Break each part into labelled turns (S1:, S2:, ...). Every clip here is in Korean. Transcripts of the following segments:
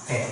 S1: 네,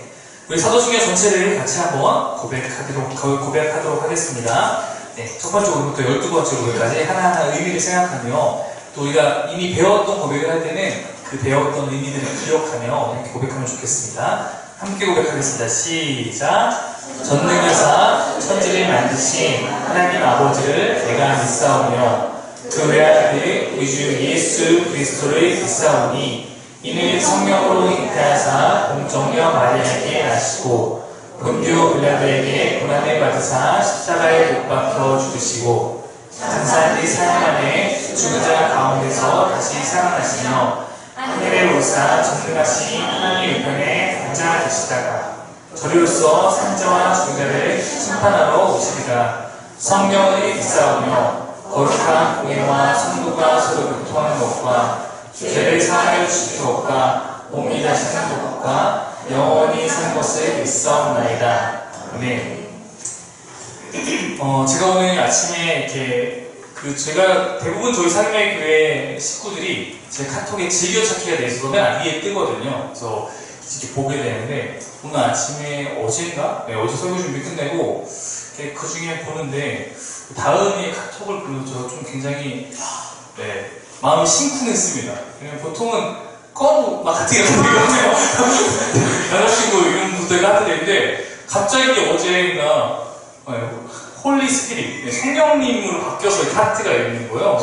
S1: 우리 사도신경 전체를 같이 한번 고백하도록 하겠습니다. 네, 첫 번째 오늘부터 12번째 오늘까지 하나하나 의미를 생각하며 또 우리가 이미 배웠던 고백을 할 때는 그 배웠던 의미들을 기억하며 이렇게 고백하면 좋겠습니다. 함께 고백하겠습니다. 시작! 전능여사 천지를 만드신 하나님 아버지를 내가 믿사오며 그 외아들 우리 주 예수 그리스도를 믿사오니 이는 성령으로 잉태하사 공정녀 마리아에게 나시고 본디오 빌라도에게 고난을 받으사 십자가에 못 박혀 죽으시고 장사한 지 4일 만에 죽은 자 가운데서 다시 살아나시며 하늘에 오르사 전능하신 하나님의 우편에 앉아 계시다가 저리로서 산자와 죽은 자를 심판하러 오시리라. 성령을 믿사오며 거룩한 공예와 성도가 서로 교통하는 것과 죄를 사하여 주시는 것과 몸이 다시는 것과 영원히 사는 것을 믿사옵나이다. 아멘. 제가 오늘 아침에 이렇게 제가 대부분 저희 상임의 교회 식구들이 제 카톡에 즐겨찾기가 돼 있어서 맨 위에 뜨거든요. 그래서 이렇게 보게 되는데 오늘 아침에 어제인가? 네, 어제 설교 준비 끝내고 그 중에 보는데 다은이의 카톡을 불러줘서 좀 굉장히 마음이 심쿵했습니다. 보통은 막 같은 이러네요. 여자친구 이런 분들과 하게 되는데 갑자기 어제인가 홀리 스피릿, 성령님으로 바뀌어서 하트가 있는 거예요.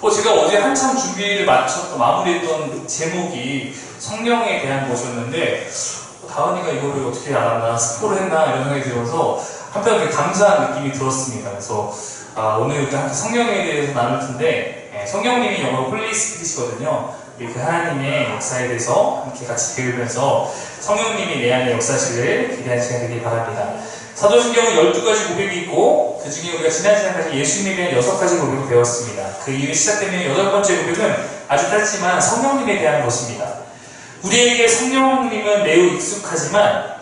S1: 그래서 제가 어제 한참 준비를 마무리했던 제목이 성령에 대한 것이었는데 다은이가 이거를 어떻게 알았나, 스포를 했나 이런 생각이 들어서 한편 되게 감사한 느낌이 들었습니다. 그래서 오늘 이렇게 함께 성령에 대해서 나눌 텐데 성령님이 영어로 홀리 스피릿이거든요. 그 하나님의 역사에 대해서 함께 같이 배우면서 성령님이 내 안에 역사시를 기대하는 시간 되길 바랍니다. 사도신경은 12가지 고백이 있고 그 중에 우리가 지난 시간까지 예수님에 대한 6가지 고백을 배웠습니다. 그 이후에 시작되는 8번째 고백은 아주 짧지만 성령님에 대한 것입니다. 우리에게 성령님은 매우 익숙하지만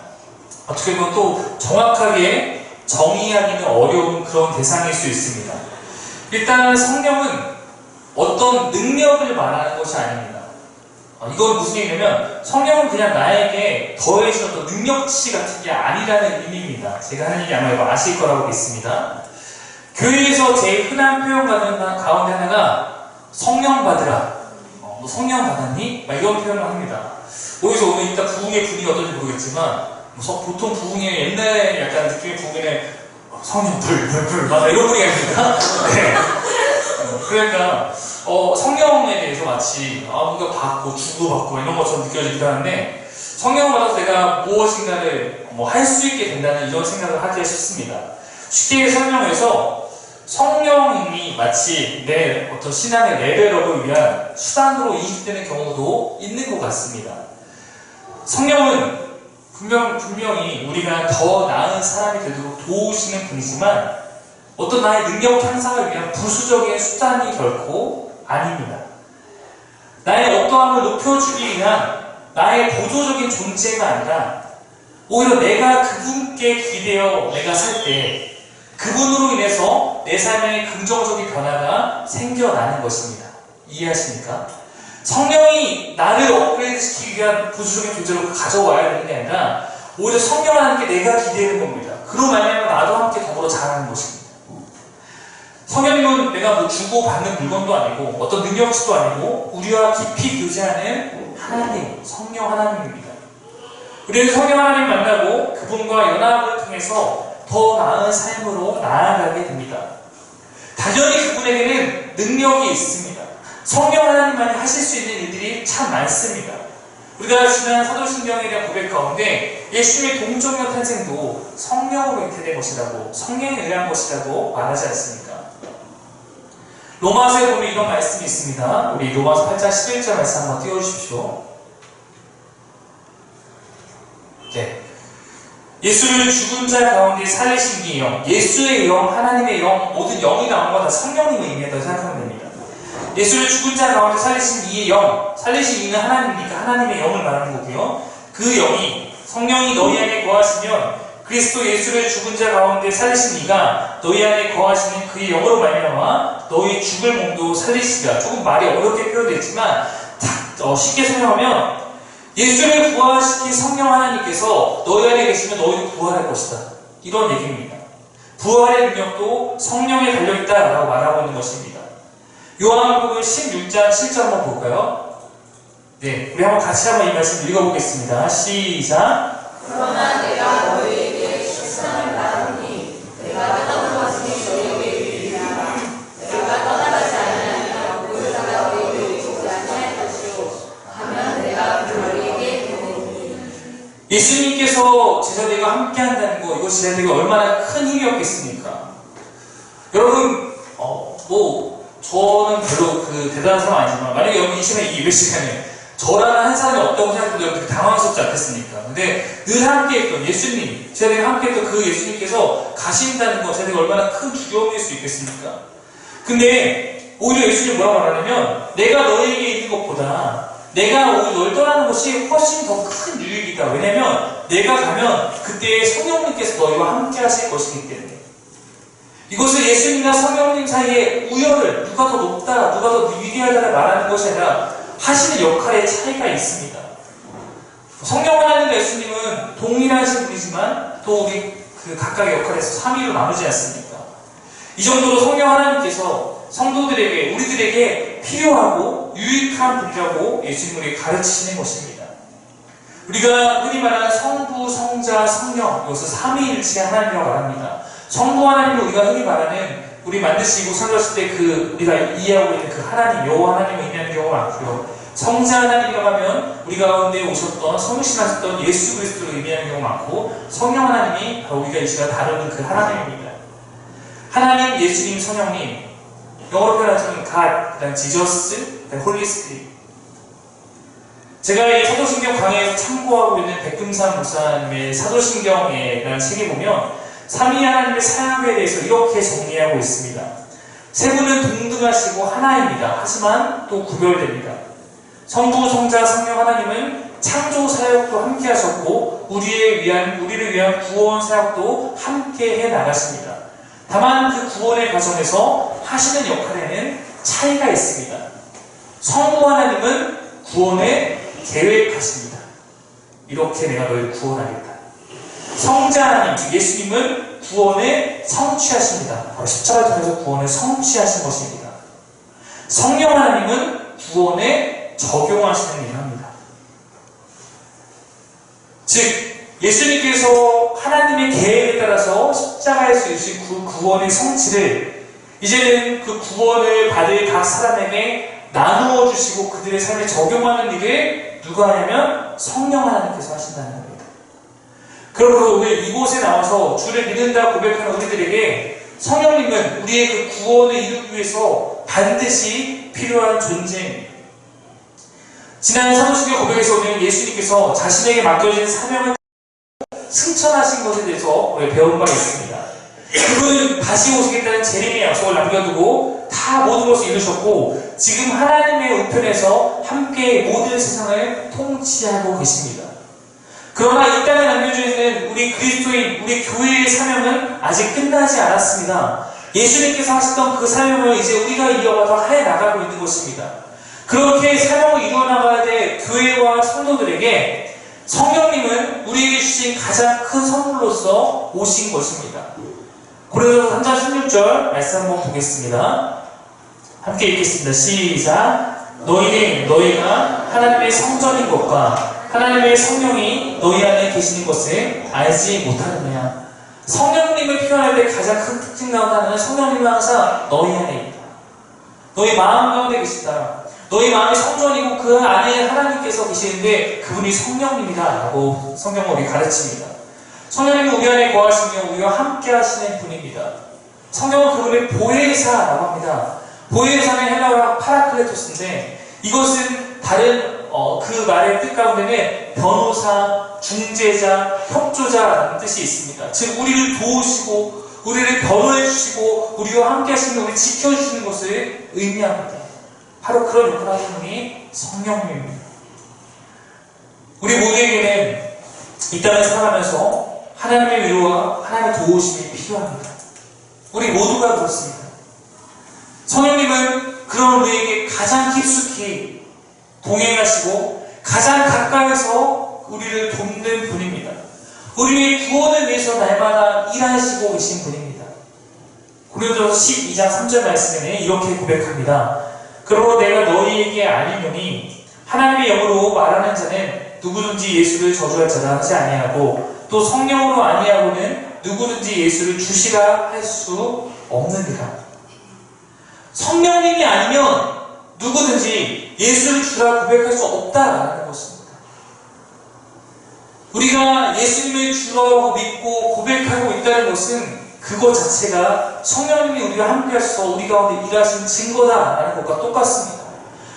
S1: 어떻게 보면 또 정확하게 정의하기는 어려운 그런 대상일 수 있습니다. 일단 성령은 어떤 능력을 말하는 것이 아닙니다. 이건 무슨 얘기냐면 성령은 그냥 나에게 더해진 어떤 능력치 같은 게 아니라는 의미입니다. 제가 하는 얘기 아마 이거 아실 거라고 믿습니다. 교회에서 제일 흔한 표현받는 가운데 하나가 성령 받으라. 너 성령 받았니? 이런 표현을 합니다. 거기서 오늘 이따 부흥의 분위기가 어떨지 모르겠지만 보통 부흥의 옛날 약간 느낌의 부흥에는 성령 불 막 이런 분위기가 있습니다. 네. 그러니까 성령에 대해서 마치 우리가 받고 주고받고 이런 것처럼 느껴지기도 하는데 성령을 받아서 내가 무엇인가를 할 수 있게 된다는 이런 생각을 하기가 쉽습니다. 쉽게 설명해서 성령이 마치 내 어떤 신앙의 레벨업을 위한 수단으로 이식되는 경우도 있는 것 같습니다. 성령은 분명히 우리가 더 나은 사람이 되도록 도우시는 분이지만 어떤 나의 능력 향상을 위한 부수적인 수단이 결코 아닙니다. 나의 어떠함을 높여주기 위한 나의 보조적인 존재가 아니라 오히려 내가 그분께 기대어 내가 살 때 그분으로 인해서 내 삶에 긍정적인 변화가 생겨나는 것입니다. 이해하십니까? 성령이 나를 업그레이드 시키기 위한 부수적인 존재로 가져와야 되는 게 아니라 오히려 성령 하나님께 내가 기대는 겁니다. 그로 말미암아 나도 함께 더불어 자라는 것입니다. 성령님은 내가 주고받는 물건도 아니고 어떤 능력치도 아니고 우리와 깊이 교제하는 하나님, 성령 하나님입니다. 우리는 성령 하나님 만나고 그분과 연합을 통해서 더 나은 삶으로 나아가게 됩니다. 당연히 그분에게는 능력이 있습니다. 성령 하나님만이 하실 수 있는 일들이 참 많습니다. 우리가 지난 사도신경에 대한 고백 가운데 예수님의 동정녀 탄생도 성령으로 잉태된 것이라고, 성령에 의한 것이라고 말하지 않습니까? 로마서에 보면 이런 말씀이 있습니다. 우리 로마서 8장 11절 말씀 한번 띄워주십시오. 네. 예수를 죽은 자 가운데 살리신 이 영, 예수의 영, 하나님의 영, 모든 영이 나온 건 다 성령님의 의미라고 생각하면 됩니다. 예수를 죽은 자 가운데 살리신 이 영, 살리신 이는 하나님이니까 하나님의 영을 말하는 거고요. 그 영이, 성령이 너희 안에 거하시면 그리스도 예수를 죽은 자 가운데 살리신 이가 너희 안에 거하시는 그의 영으로 말미암아 너희 죽을 몸도 살리시리라. 조금 말이 어렵게 표현되어 있지만 쉽게 설명하면 예수를 부활시킨 성령 하나님께서 너희 안에 계시면 너희도 부활할 것이다. 이런 얘기입니다. 부활의 능력도 성령에 달려있다라고 말하고 있는 것입니다. 요한복음 16장 7절 한번 볼까요? 네, 우리 한번 같이 한번 이 말씀 읽어보겠습니다. 시작.
S2: 그러나 내가 너희에게 식상을 나누니 내가 떠난 것이 너희에게 유익하라. 내가 떠나가지 아니하면 그 자가 너희에게 오지 아니할 것이요 하면 내가 너희에게 보내리니.
S1: 예수님께서 제자들과 함께 한다는 거, 이것이 제자들에게 얼마나 큰 힘이었겠습니까? 여러분, 저는 별로 대단한 사람 아니지만, 만약에 여러분 이 시간에 이 예배 시간에 저라는 한 사람이 없다고 생각해도 여러분들이 당황스럽지 않겠습니까? 근데 늘 함께했던 예수님, 제가 함께했던 그 예수님께서 가신다는 것, 제가 얼마나 큰 두려움일 수 있겠습니까? 근데 오히려 예수님이 뭐라고 말하냐면, 내가 너에게 있는 것보다 내가 오히려 널 떠나는 것이 훨씬 더 큰 유익이다. 왜냐면 내가 가면 그때 성령님께서 너희와 함께 하실 것이기 때문에. 이것을 예수님과 성령님 사이의 우열을 누가 더 높다, 누가 더 위대하다를 말하는 것이 아니라 하시는 역할의 차이가 있습니다. 성령 하나님과 예수님은 동일하신 분이지만 또 우리 각각의 역할에서 3위로 나누지 않습니까? 이 정도로 성령 하나님께서 성도들에게, 우리들에게 필요하고 유익한 분이라고 예수님 우리에게 가르치시는 것입니다. 우리가 흔히 말하는 성부, 성자, 성령, 이것을 삼위일체 하나님이라고 말합니다. 성부 하나님을 우리가 흔히 말하는, 우리 만드시고 살렸을 때 우리가 이해하고 있는 그 하나님, 여호와 하나님을 의미하는 경우가 많고요. 성자 하나님이라고 하면 우리 가운데 오셨던, 성신하셨던 예수 그리스도를 의미하는 경우가 많고, 성령 하나님이 바로 우리가 이 시간 다루는 그 하나님입니다. 하나님, 예수님, 성령님, 영어로 표현하자면 God, 그다음 지저스, 그다음 홀리 스피릿. 제가 이 사도신경 강의에서 참고하고 있는 백금산 목사님의 사도신경이라는 책에 보면 삼위 하나님의 사역에 대해서 이렇게 정리하고 있습니다. 세 분은 동등하시고 하나입니다. 하지만 또 구별됩니다. 성부, 성자, 성령 하나님은 창조 사역도 함께 하셨고 우리를 위한 구원 사역도 함께 해 나가십니다. 다만 그 구원의 과정에서 하시는 역할에는 차이가 있습니다. 성부 하나님은 구원을 계획하십니다. 이렇게 내가 너희를 구원하겠다. 성자 하나님, 즉 예수님은 구원을 성취하십니다. 바로 십자가를 통해서 구원을 성취하신 것입니다. 성령 하나님은 구원에 적용하시는 일을 합니다. 즉 예수님께서 하나님의 계획에 따라서 십자가에서 이루신 그 구원의 성취를 이제는 그 구원을 받을 각 사람에게 나누어 주시고 그들의 삶에 적용하는 일을 누가 하냐면 성령 하나님께서 하신다는 겁니다. 그러므로 오늘 이곳에 나와서 주를 믿는다 고백하는 우리들에게 성령님은 우리의 그 구원을 이루기 위해서 반드시 필요한 존재입니다. 지난 사도신경 고백에서 보면 예수님께서 자신에게 맡겨진 사명을 승천하신 것에 대해서 우리 배운 바가 있습니다. 그분은 다시 오시겠다는 재림의 약속을 남겨두고 다 모든 것을 이루셨고 지금 하나님의 우편에서 함께 모든 세상을 통치하고 계십니다. 그러나 이 땅에 남겨져 있는 우리 그리스도인, 우리 교회의 사명은 아직 끝나지 않았습니다. 예수님께서 하셨던 그 사명을 이제 우리가 이어가서 해 나가고 있는 것입니다. 그렇게 사명을 이루어나가야 될 교회와 성도들에게 성령님은 우리에게 주신 가장 큰 선물로서 오신 것입니다. 고린도서 3장 16절 말씀 한번 보겠습니다. 함께 읽겠습니다. 시작. 너희가 하나님의 성전인 것과 하나님의 성령이 너희 안에 계시는 것을 알지 못하느냐. 성령님을 표현할 때 가장 큰 특징 가운데 하나는 성령님은 항상 너희 안에 있다. 너희 마음 가운데 계시다. 너희 마음이 성전이고 그 안에 하나님께서 계시는데 그분이 성령님이다 라고 성경은 우리 가르칩니다. 성령님은 우리 안에 거하시며 우리와 함께 하시는 분입니다. 성경은 그분의 보혜사라고 합니다. 보혜사는 헬라어로 파라클레토스인데 이것은 다른 그 말의 뜻 가운데는 변호사, 중재자, 협조자라는 뜻이 있습니다. 즉 우리를 도우시고 우리를 변호해 주시고 우리와 함께 하시는, 우리를 지켜주시는 것을 의미합니다. 바로 그런 역할을 하시는 분이 성령님입니다. 우리 모두에게는 이 땅을 살아가면서 하나님의 위로와 하나님의 도우심이 필요합니다. 우리 모두가 그렇습니다. 성령님은 그런 우리에게 가장 깊숙이 동행하시고 가장 가까이서 우리를 돕는 분입니다. 우리의 구원을 위해서 날마다 일하시고 계신 분입니다. 고린도서 12장 3절 말씀에는 이렇게 고백합니다. 그러므로 내가 너희에게 알리노니 하나님의 영으로 말하는 자는 누구든지 예수를 저주할 자라 하지 아니하고 또 성령으로 아니하고는 누구든지 예수를 주시라 할 수 없느니라. 성령님이 아니면 누구든지 예수를 주라 고백할 수 없다라는 것입니다. 우리가 예수님을 주라고 믿고 고백하고 있다는 것은 그것 자체가 성령님이 우리와 함께하셔서 우리 가운데 일하신 증거다라는 것과 똑같습니다.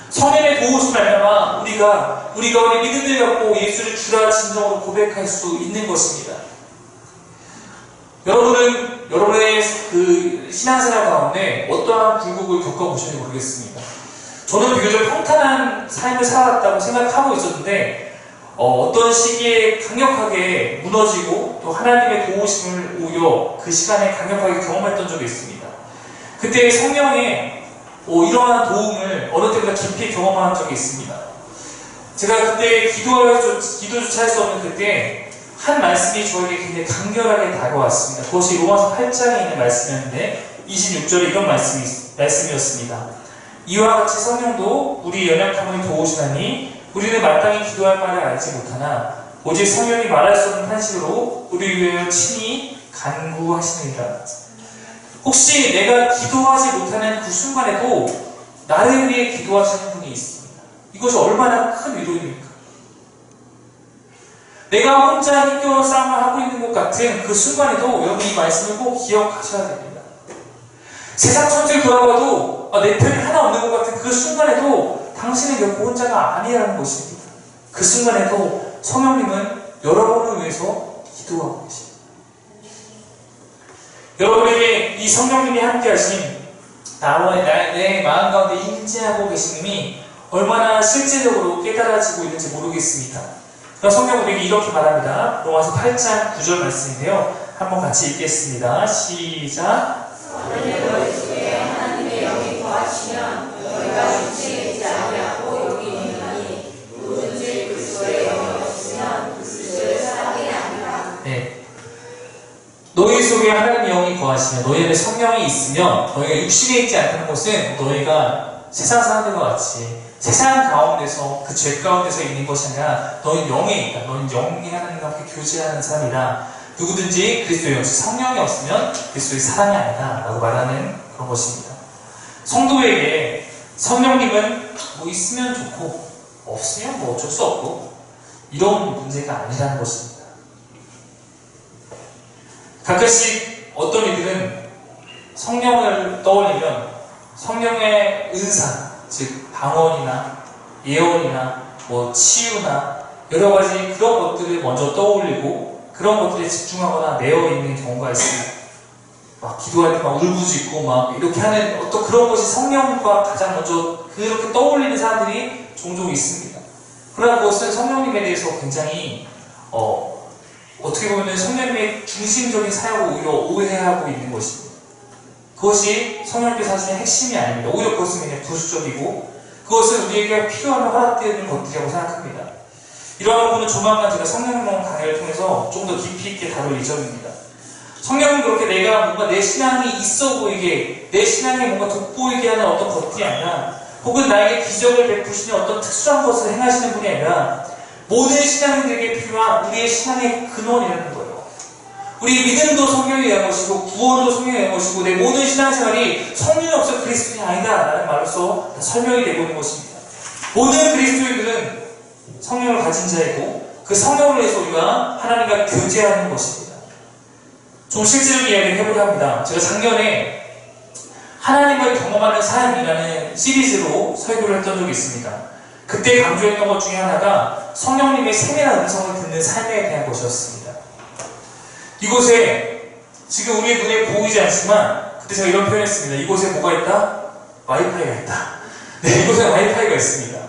S1: 성령의 도우심을 말미암아 우리가 우리 가운데 믿음을 갖고 예수를 주라 진정으로 고백할 수 있는 것입니다. 여러분은 여러분의 그 신앙생활 가운데 어떠한 불국을 겪어보셨는지 모르겠습니다. 저는 비교적 평탄한 삶을 살아왔다고 생각하고 있었는데 어떤 시기에 강력하게 무너지고 또 하나님의 도우심을 오히려 그 시간에 강력하게 경험했던 적이 있습니다. 그때 성령의 이러한 도움을 어느 때보다 깊이 경험한 적이 있습니다. 제가 그때 기도조차 할 수 없는 그때 한 말씀이 저에게 굉장히 간결하게 다가왔습니다. 그것이 로마서 8장에 있는 말씀이었는데 26절에 이런 말씀이었습니다. 이와 같이 성령도 우리 연약함을 도우시나니 우리는 마땅히 기도할 바를 알지 못하나 오직 성령이 말할 수 없는 탄식으로 우리를 위하여 친히 간구하시느니라. 혹시 내가 기도하지 못하는 그 순간에도 나를 위해 기도하시는 분이 있습니다. 이것이 얼마나 큰 위로입니까? 내가 혼자 힘겨운 싸움을 하고 있는 것 같은 그 순간에도 여러분 이 말씀을 꼭 기억하셔야 됩니다. 세상 전체를 돌아봐도 내 편이 하나 없는 것 같은 그 순간에도 당신은 결코 혼자가 아니라는 것입니다. 그 순간에도 성령님은 여러분을 위해서 기도하고 계십니다. 여러분에게 이 성령님이 함께 하신 나와 내 마음 가운데 임재하고 계시님이 얼마나 실제적으로 깨달아지고 있는지 모르겠습니다. 그럼 성경 우리에게 이렇게 말합니다. 로마서 8장 9절 말씀인데요. 한번 같이 읽겠습니다. 시작.
S2: 하나님의 영이 거하시면 너희가 육체에 있지 아니하고 여기 있느니 누구든지 그리스도의 영이 없으면 그리스도를 사랑이 아니라.
S1: 네. 너희 속에 하나님의 영이 거하시면 너희에게 성령이 있으면 너희가 육신에 있지 않다는 것은 너희가 세상 사람들과 같이 세상 가운데서 그 죄 가운데서 있는 것이 아니라 너희는 영에 있다. 너희는 영의 하나님과 함께 교제하는 사람이라. 누구든지 그리스도의 영이 성령이 없으면 그리스도의 사랑이 아니다 라고 말하는 그런 것입니다. 성도에게 성령님은 뭐 있으면 좋고 없으면 뭐 어쩔 수 없고 이런 문제가 아니라는 것입니다. 가끔씩 어떤 이들은 성령을 떠올리면 성령의 은사, 즉 방언이나 예언이나 뭐 치유나 여러 가지 그런 것들을 먼저 떠올리고 그런 것들에 집중하거나 매여 있는 경우가 있습니다. 막 기도할 때 막 울부짖고 막 이렇게 하는 어떤 그런 것이 성령과 가장 먼저 그렇게 떠올리는 사람들이 종종 있습니다. 그러나 그것은 성령님에 대해서 굉장히 어떻게 보면 성령님의 중심적인 사역을 오히려 오해하고 있는 것입니다. 그것이 성령님께서 하시는 핵심이 아닙니다. 오히려 그것은 그냥 부수적이고 그것은 우리에게 필요하면 허락되는 것들이라고 생각합니다. 이러한 부분은 조만간 제가 성령론 강의를 통해서 좀 더 깊이 있게 다룰 예정입니다. 성령은 그렇게 내가 뭔가 내 신앙이 있어 보이게, 내 신앙이 뭔가 돋보이게 하는 어떤 것들이 아니라 혹은 나에게 기적을 베푸시는 어떤 특수한 것을 행하시는 분이 아니라 모든 신앙인들에게 필요한 우리의 신앙의 근원이라는 거예요. 우리 믿음도 성령에 의한 것이고 구원도 성령에 의한 것이고 내 모든 신앙생활이 성령이 없어 그리스도인이 아니다 라는 말로서 설명이 되고 있는 것입니다. 모든 그리스도인들은 성령을 가진 자이고 그 성령을 위해서 우리가 하나님과 교제하는 것입니다. 좀 실제적인 이야기를 해보려 합니다. 제가 작년에 하나님을 경험하는 삶이라는 시리즈로 설교를 했던 적이 있습니다. 그때 강조했던 것 중에 하나가 성령님의 세밀한 음성을 듣는 삶에 대한 것이었습니다. 이곳에 지금 우리의 눈에 보이지 않지만 그때 제가 이런 표현을 했습니다. 이곳에 뭐가 있다? 와이파이가 있다. 네, 이곳에 와이파이가 있습니다.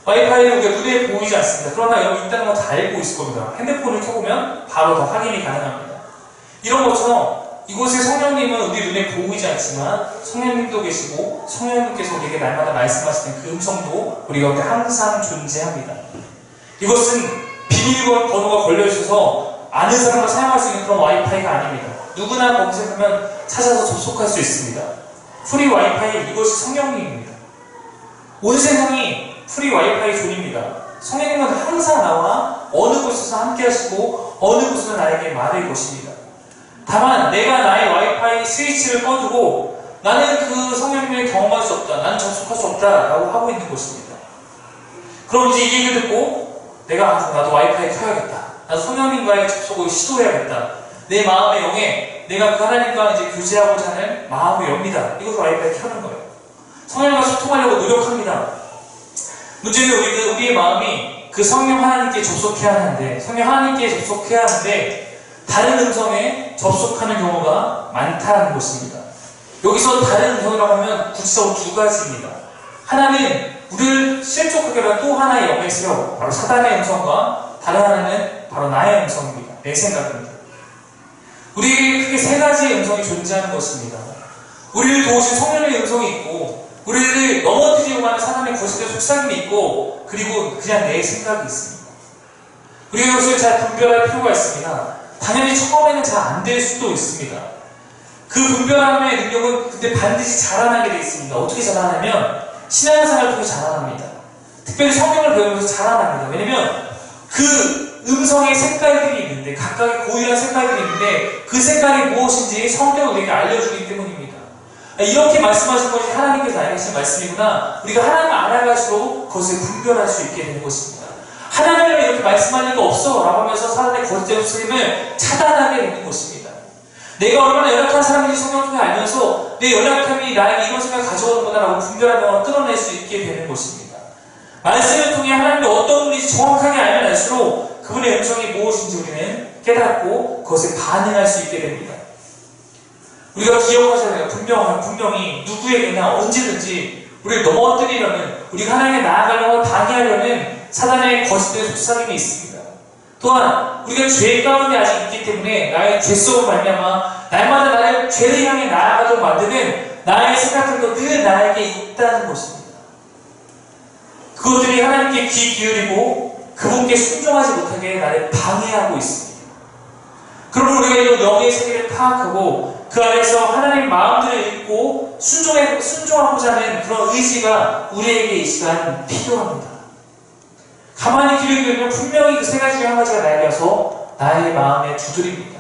S1: 와이파이는 우리가 눈에 보이지 않습니다. 그러나 여러분 있다는 건 다 알고 있을 겁니다. 핸드폰을 켜보면 바로 다 확인이 가능합니다. 이런 것처럼 이곳에 성령님은 우리 눈에 보이지 않지만 성령님도 계시고 성령님께서 우리에게 날마다 말씀하시는 그 음성도 우리 가운데 항상 존재합니다. 이것은 비밀번호가 걸려있어서 아는 사람과 사용할 수 있는 그런 와이파이가 아닙니다. 누구나 검색하면 찾아서 접속할 수 있습니다. 프리 와이파이, 이것이 성령님입니다. 온 세상이 프리 와이파이 존입니다. 성령님은 항상 나와 어느 곳에서 함께 하시고 어느 곳에서 나에게 말할 것입니다. 다만 내가 나의 와이파이 스위치를 꺼두고 나는 그 성령님을 경험할 수 없다, 나는 접속할 수 없다 라고 하고 있는 것입니다. 그럼 이제 이 얘기를 듣고 내가 나도 와이파이 켜야겠다, 나도 성령님과의 접속을 시도해야겠다, 내 마음의 영에 내가 그 하나님과 이제 교제하고자 하는 마음을 엽니다. 이것을 와이파이 켜는 거예요. 성령님과 소통하려고 노력합니다. 문제는 우리의 마음이 그 성령 하나님께 접속해야 하는데, 성령 하나님께 접속해야 하는데 다른 음성에 접속하는 경우가 많다는 것입니다. 여기서 다른 음성이라고 하면 구체적으로 두 가지입니다. 하나는 우리를 실족하게 하는 또 하나의 영의 세력, 바로 사단의 음성과 다른 하나는 바로 나의 음성입니다. 내 생각입니다. 우리에게 크게 세 가지의 음성이 존재하는 것입니다. 우리를 도우신 성령의 음성이 있고, 우리를 넘어뜨리려고 하는 사단의 거짓된 속삭임이 있고, 그리고 그냥 내 생각이 있습니다. 우리가 이것을 잘 분별할 필요가 있습니다. 당연히 처음에는 잘 안 될 수도 있습니다. 그 분별함의 능력은 근데 반드시 자라나게 되어 있습니다. 어떻게 자라나면 신앙생활을 통해 자라납니다. 특별히 성경을 배우면서 자라납니다. 왜냐면 그 음성의 색깔들이 있는데, 각각의 고유한 색깔들이 있는데 그 색깔이 무엇인지 성경은 우리에게 알려주기 때문입니다. 이렇게 말씀하신 것이 하나님께서 알려주신 말씀이구나, 우리가 하나님을 알아갈수록 그것을 분별할 수 있게 되는 것입니다. 하나님은 이렇게 말씀할 리가 없어 라고 하면서 사단의 거짓된 속임을 차단하게 되는 것입니다. 내가 얼마나 연약한 사람인지 성경을 통해 알면서 내 연약함이 나에게 이런 생각을 가져오는구나 라고 분별한 명을 끌어낼 수 있게 되는 것입니다. 말씀을 통해 하나님이 어떤 분인지 정확하게 알면 알수록 그분의 음성이 무엇인지 우리는 깨닫고 그것에 반응할 수 있게 됩니다. 우리가 기억하셔야 돼요. 분명히 누구에게나 언제든지 우리를 넘어뜨리려는, 우리가 하나님께 나아가려고 방해하려는 사단의 거짓된 속삭임이 있습니다. 또한 우리가 죄 가운데 아직 있기 때문에 나의 죄성을 말미암아 날마다 나를 죄를 향해 나아가도록 만드는 나의 생각들도 늘 나에게 있다는 것입니다. 그것들이 하나님께 귀 기울이고 그분께 순종하지 못하게 나를 방해하고 있습니다. 그러므로 우리가 이런 영의 세계를 파악하고 그 안에서 하나님의 마음들을 읽고 순종하고자 하는 그런 의지가 우리에게 이 시간 필요합니다. 가만히 귀를 기울이면 분명히 그 세 가지 중 한 가지가 나에게 와서 나의 마음에 두드립니다.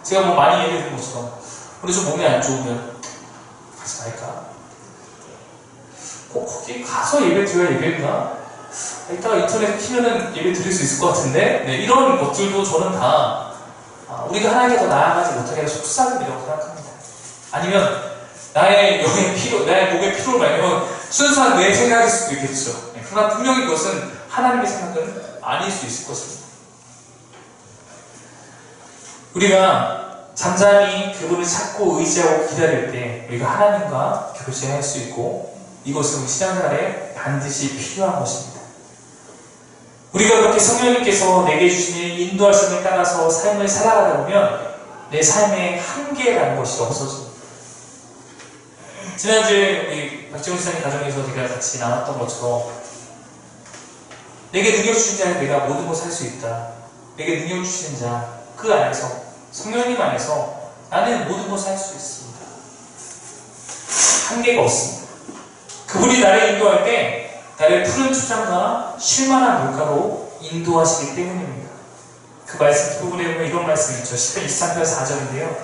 S1: 제가 뭐 많이 예를 드는 것처럼 우리 좀 몸이 안 좋으면 가지 말까? 꼭 거기 가서 예배 드려야 예배인가? 이따가 인터넷 키면은 예배 드릴 수 있을 것 같은데, 네, 이런 것들도 저는 다 우리가 하나님께 더 나아가지 못하게 하는 속삭임이라고 생각합니다. 아니면 나의 영의 피로, 나의 몸의 피로를 말하면 순수한 내 생각일 수도 있겠죠. 그러나 분명히 그것은 하나님의 생각은 아닐 수 있을 것입니다. 우리가 잠잠히 그분을 찾고 의지하고 기다릴 때 우리가 하나님과 교제할 수 있고, 이것은 우리 신앙생활에 반드시 필요한 것입니다. 우리가 그렇게 성령님께서 내게 주시는 인도하심을 따라서 삶을 살아가다 보면 내 삶에 한계라는 것이 없어집니다. 지난주에 우리 박지훈 지사님 가정에서 제가 같이 나눴던 것처럼 내게 능력 주신 자는 내가 모든 것을 할 수 있다. 내게 능력 주시는 자, 그 안에서, 성령님 안에서 나는 모든 것을 할 수 있습니다. 한계가 없습니다. 그분이 나를 인도할 때 나를 푸른 초장과 쉴만한 물가로 인도하시기 때문입니다. 그 말씀 부분에 보면 이런 말씀이 있죠. 시편 23편 4절인데요.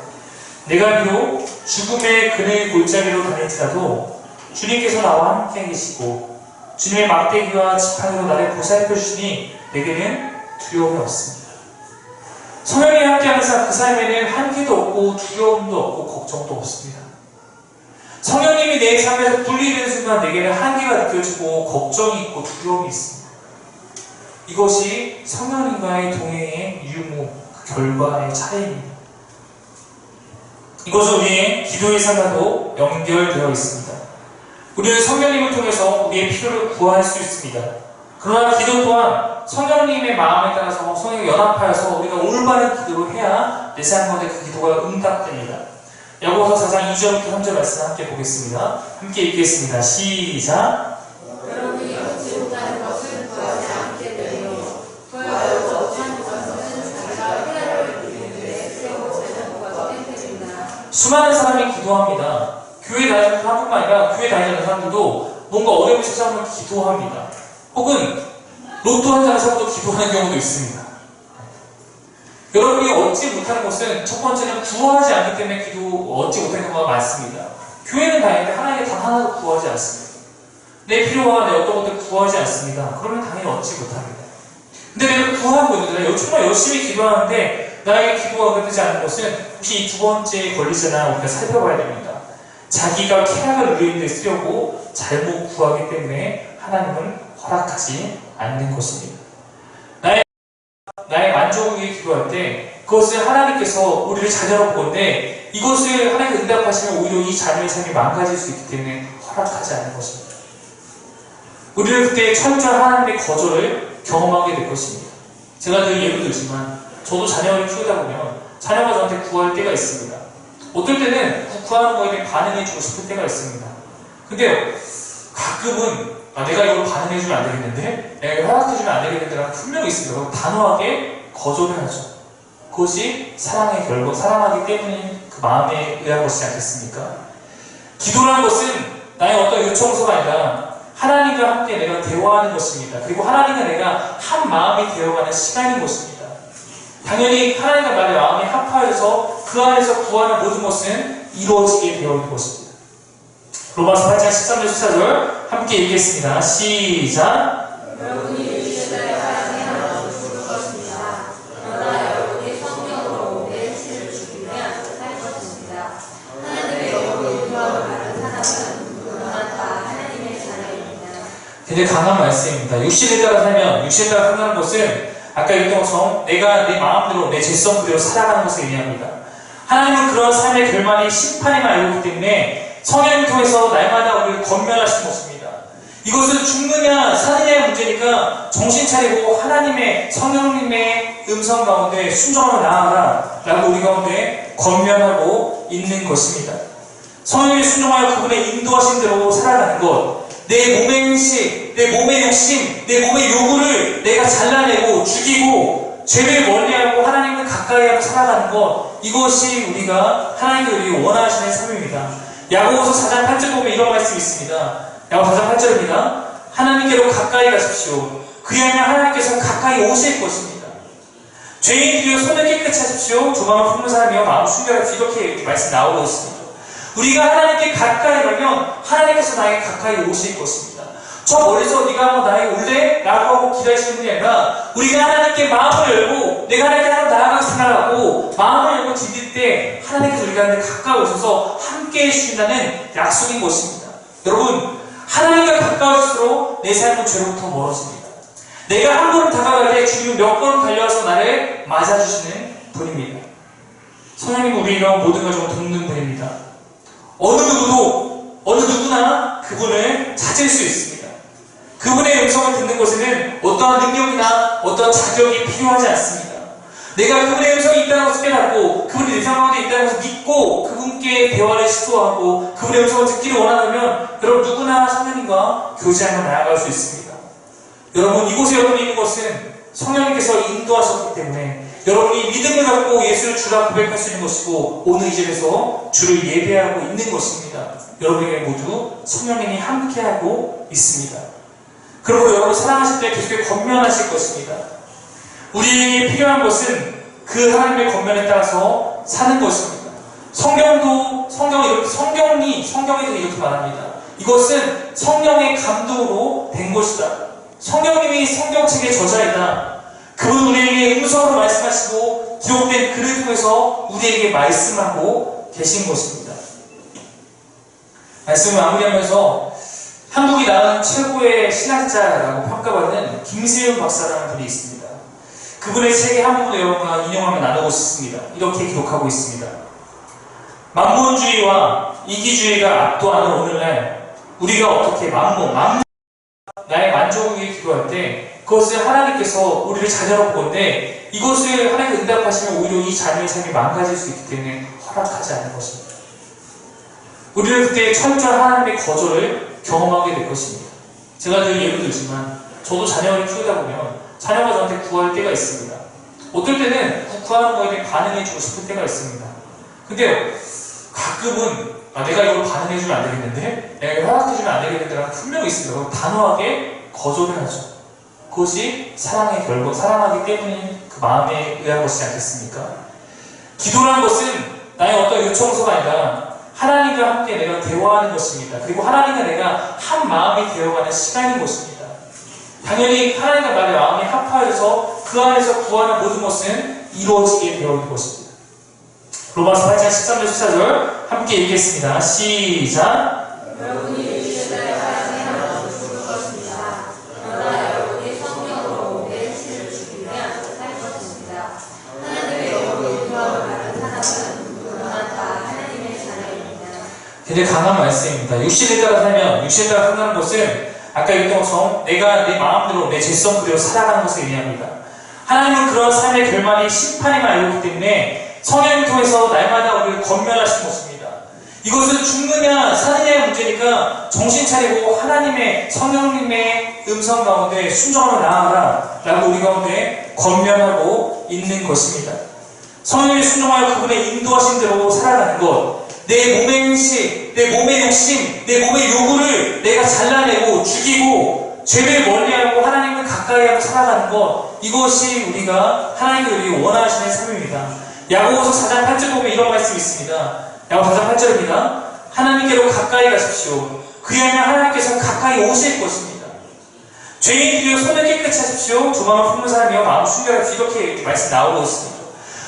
S1: 내가 비록 죽음의 그늘 골짜기로 다닐지라도 주님께서 나와 함께 계시고 주님의 막대기와 지팡이로 나를 보살펴 주시니 내게는 두려움이 없습니다. 성령이 함께하는 그 삶에는 한계도 없고 두려움도 없고 걱정도 없습니다. 성령님이 내 삶에서 분리되는 순간 내게는 한계가 느껴지고 걱정이 있고 두려움이 있습니다. 이것이 성령님과의 동행의 유무, 그 결과의 차이입니다. 이것은 우리의 기도의 삶과도 연결되어 있습니다. 우리는 성령님을 통해서 우리의 필요를 구할 수 있습니다. 그러나 기도 또한 성령님의 성령님의 마음에 따라서 성령이 연합하여서 우리가 올바른 기도를 해야 내 삶 가운데 그 기도가 응답됩니다. 야고보서 4장 2절부터 3절 말씀 함께 보겠습니다. 함께 읽겠습니다. 시작.
S2: 여러분이 얻지 못하는 것은 구하지 않게 되며 구하여도 얻지 것은 자기가 해야를 누리는데 세우고 되는 것과 땡땡입니다.
S1: 수많은 사람이 기도합니다. 교회 다니는 사람뿐만 아니라 교회 다니는 사람들도 뭔가 어려움이 찾아오면 기도합니다. 혹은 로또 한 장을 사고도 기도하는 경우도 있습니다. 여러분이 얻지 못하는 것은 첫 번째는 구하지 않기 때문에 얻지 못하는 경우가 많습니다. 교회는 다니는데 하나님께 단 하나도 구하지 않습니다. 내 필요와 내 어떤 것들 구하지 않습니다. 그러면 당연히 얻지 못합니다. 근데 내가 구하고 있는데 정말 열심히 기도하는데 나에게 기도가 되지 않는 것은 혹시 이 두 번째 권리잖아 우리가 살펴봐야 됩니다. 자기가 쾌락을 누리는 데 쓰려고 잘못 구하기 때문에 하나님은 허락하지 않는 것입니다. 나의 만족을 위해 기도할 때 그것을 하나님께서 우리를 자녀로 보는데 이것을 하나님께 응답하시면 오히려 이 자녀의 삶이 망가질 수 있기 때문에 허락하지 않는 것입니다. 우리는 그때 철저한 하나님의 거절을 경험하게 될 것입니다. 제가 늘 예를 들지만 저도 자녀를 키우다 보면 자녀가 저한테 구할 때가 있습니다. 어떨 때는 구하는 거에 대해 반응해주고 싶을 때가 있습니다. 근데 가끔은 내가 이걸 반응해주면 안 되겠는데? 내가 이걸 허락해주면 안 되겠는데라는 분명히 있습니다. 단호하게 거절을 하죠. 그것이 사랑의 결과, 사랑하기 때문인 그 마음에 의한 것이지 않겠습니까? 기도라는 것은 나의 어떤 요청서가 아니라 하나님과 함께 내가 대화하는 것입니다. 그리고 것입니다. 내가 한 마음이 되어가는 시간인 것입니다. 당연히 하나님과 나의 마음이 합하여서 그 안에서 구하는 모든 것은 이루어지게 되어 있는 것입니다. 로마서 8장 13절 14절 함께 읽겠습니다. 시작.
S2: 여러분이 유시의 사랑에 나눠 죽을 것입니다. 그러나 여러분이 성령으로 내 신을 죽이면 살 것입니다. 하나님의 영으로 인도함을 받은 사람은 누구나 다 하나님의 자녀입니다.
S1: 굉장히 강한 말씀입니다. 육신에 따라 살면 육신에 따라 산다는 것은 아까 얘기했던 것처럼 내가 내 마음대로 내 죄성 그대로 살아가는 것을 의미합니다. 하나님은 그런 삶의 결말이 심판임을 알고 있기 때문에 성령을 통해서 날마다 우리를 권면하시는 것입니다. 이것은 죽느냐 사느냐의 문제니까 정신 차리고 하나님의 성령님의 음성 가운데 순종하며 나아가라 라고 우리 가운데 권면하고 있는 것입니다. 성령에 순종하여 그분의 인도하신 대로 살아가는 것, 내 몸의 인식, 내 몸의 욕심, 내 몸의 요구를 내가 잘라내고 죽이고 죄를 멀리하고 하나님을 가까이하고 살아가는 것, 이것이 우리가 하나님께 우리 원하시는 삶입니다. 야고보서 4장 8절 보면 이런 말씀이 있습니다. 야고보서 4장 8절입니다. 하나님께로 가까이 가십시오. 그리하면 하나님께서 가까이 오실 것입니다. 죄인들이여 손을 깨끗이 하십시오. 조망을 품는 사람이여 마음 순결하십시오. 이렇게 말씀 나오고 있습니다. 우리가 하나님께 가까이 가면 하나님께서 나에게 가까이 오실 것입니다. 저 멀리서 네가 한번 나에게 올래? 라고 하고 기다리시는 분이 아니라 우리가 하나님께 마음을 열고 내가 하나님께 한번 나아가서 생각하고 마음을 열고 디딜 때 하나님께서 우리가 하나님께 가까이 오셔서 함께 해주신다는 약속인 것입니다. 여러분, 하나님과 가까울수록 내 삶은 죄로부터 멀어집니다. 내가 한 걸음 다가갈 때 주님은 몇 걸음 달려와서 나를 맞아주시는 분입니다. 성령님은 우리가 모든 것을 돕는 분입니다. 어느 누구나 그분을 찾을 수 있습니다. 그분의 음성을 듣는 것에는 어떠한 능력이나 어떠한 자격이 필요하지 않습니다. 내가 그분의 음성이 있다는 것을 깨닫고 그분이 내 삶 가운데 있다는 것을 믿고 그분께 대화를 시도하고 그분의 음성을 듣기를 원한다면 여러분 누구나 성령님과 교제하며 나아갈 수 있습니다. 여러분 이곳에 여러분이 있는 것은 성령님께서 인도하셨기 때문에 여러분이 믿음을 갖고 예수를 주라 고백할 수 있는 것이고 오늘 이 집에서 주를 예배하고 있는 것입니다. 여러분에게 모두 성령님이 함께하고 있습니다. 그러므로 여러분 사랑하실 때 계속 권면하실 것입니다. 우리에게 필요한 것은 그 하나님의 권면에 따라서 사는 것입니다. 성경에도 이렇게 말합니다. 이것은 성령의 감동으로 된 것이다. 성령님이 성경책의 저자이다. 그분 우리에게 음성으로 말씀하시고 기록된 글을 통해서 우리에게 말씀하고 계신 것입니다. 말씀을 마무리하면서 한국이 낳은 최고의 신학자라고 평가받는 김세윤 박사라는 분이 있습니다. 그분의 책의 한 부분을 여러분과 인용하며 나누고 싶습니다. 이렇게 기록하고 있습니다. 만본주의와 이기주의가 압도하는 오늘날 우리가 어떻게 나의 만족을 위해 기도할 때 그것을 하나님께서 우리를 자녀로 보건데 이것을 하나님께 응답하시면 오히려 이 자녀의 삶이 망가질 수 있기 때문에 허락하지 않는 것입니다. 우리는 그때 철저한 하나님의 거절을 경험하게 될 것입니다. 제가 늘 예를 들지만 저도 자녀를 키우다 보면 자녀가 저한테 구할 때가 있습니다. 어떨 때는 구하는 거에 대해 반응해주고 싶을 때가 있습니다. 근데 가끔은 내가 이걸 반응해주면 안 되겠는데? 내가 이걸 허락해주면 안 되겠는데? 라는 분명히 있습니다. 그럼 단호하게 거절을 하죠. 그것이 사랑의 결과, 사랑하기 때문인 그 마음에 의한 것이지 않겠습니까? 기도라는 것은 나의 어떤 요청서가 아니라 하나님과 함께 내가 대화하는 것입니다. 그리고 하나님과 내가 한 마음이 되어가는 시간인 것입니다. 당연히 하나님과 나의 마음이 합하여서 그 안에서 구하는 모든 것은 이루어지게 되어 있는 것입니다. 로마서 8장 13절 14절 함께 읽겠습니다. 시작.
S2: 여러분이 주시는 사랑에 죽을 것입니다. 그러나 여러분이 성령으로 내 신을 죽이면 살 것입니다. 하나님의 영으로 인도함을 받은 사람은 누구나 다 하나님의 자녀입니다.
S1: 굉장히 강한 말씀입니다. 육신에 따라 살면, 육신에 따라 산다는 것은 아까 얘기했던 것처럼 내가 내 마음대로, 내 재성 그대로 살아가는 것을 의미합니다. 하나님은 그런 삶의 결말이 심판임을 알고 있기 때문에 성령을 통해서 날마다 우리를 권면하시는 것입니다. 이것은 죽느냐 사느냐의 문제니까 정신 차리고 하나님의 성령님의 음성 가운데 순종하며 나아가라 라고 우리 가운데 권면하고 있는 것입니다. 성령의 순종하여 그분의 인도하신 대로 살아가는 것, 내 몸의 의식, 내 몸의 욕심, 내 몸의 요구를 내가 잘라내고 죽이고 죄를 멀리하고 하나님을 가까이하고 살아가는 것, 이것이 우리가 하나님께 원하시는 삶입니다. 야고보서 4장 8절 보면 이런 말씀이 있습니다. 야고보서 4장 8절입니다. 하나님께로 가까이 가십시오. 그리하면 하나님께서 가까이 오실 것입니다. 죄인들이여 손을 깨끗이 하십시오. 조망을 품는 사람이여 마음 순결하십시오. 이렇게 말씀 나오고 있습니다.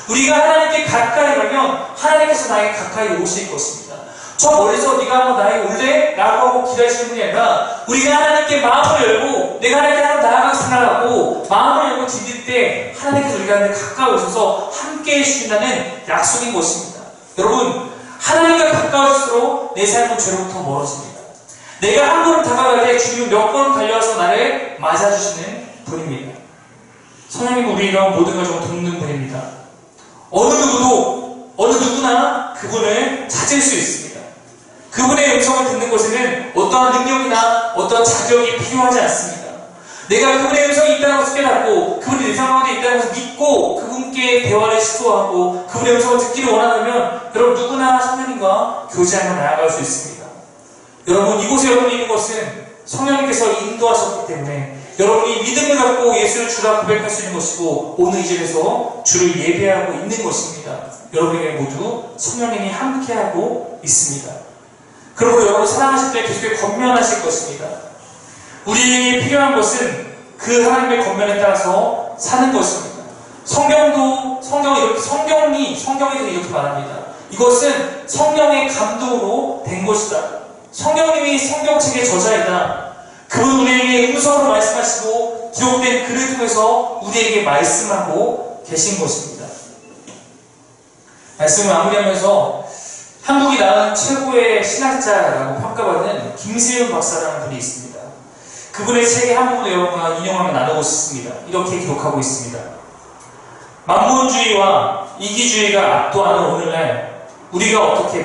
S1: 우리가 하나님께 가까이 가면 하나님께서 나에게 가까이 오실 것입니다. 저 멀리서 네가 한번 나에게 올래? 라고 하고 기다리시는 분이 아니라 우리가 하나님께 마음을 열고 내가 하나님께 한번 나아가서 생각하고 마음을 열고 디딜 때 하나님께서 우리가 하나님께 가까이 오셔서 함께 해주신다는 약속인 것입니다. 여러분, 하나님과 가까울수록 내 삶은 죄로부터 멀어집니다. 내가 한 걸음 다가갈 때 주님 몇 번 달려와서 나를 맞아주시는 분입니다. 성령님 우리가 모든 것을 돕는 분입니다. 어느 누구나 그분을 찾을 수 있습니다. 그분의 음성을 듣는 것에는 어떠한 능력이나 어떠한 자격이 필요하지 않습니다. 내가 그분의 음성이 있다는 것을 깨닫고 그분이 내 상황에 있다는 것을 믿고 그분께 대화를 시도하고 그분의 음성을 듣기를 원한다면 여러분 누구나 성령님과 교제하며 나아갈 수 있습니다. 여러분 이곳에 여러분이 있는 것은 성령님께서 인도하셨기 때문에 여러분이 믿음을 갖고 예수를 주라 고백할 수 있는 것이고 오늘 이 집에서 주를 예배하고 있는 것입니다. 여러분에게 모두 성령님이 함께하고 있습니다. 그러므로 여러분 사랑하실 때 계속 권면하실 것입니다. 우리에게 필요한 것은 그 하나님의 권면에 따라서 사는 것입니다. 성경이 이렇게 말합니다. 이것은 성령의 감동으로 된 것이다. 성령님이 성경책의 저자이다. 그분 우리에게 음성으로 말씀하시고 기록된 글을 통해서 우리에게 말씀하고 계신 것입니다. 말씀을 마무리하면서 한국이 낳은 최고의 신학자라고 평가받는 김세윤 박사라는 분이 있습니다. 그분의 책의 한 부분을 여러분과 인용하며 나누고 싶습니다. 이렇게 기록하고 있습니다. 만본주의와 이기주의가 압도하는 오늘날 우리가 어떻게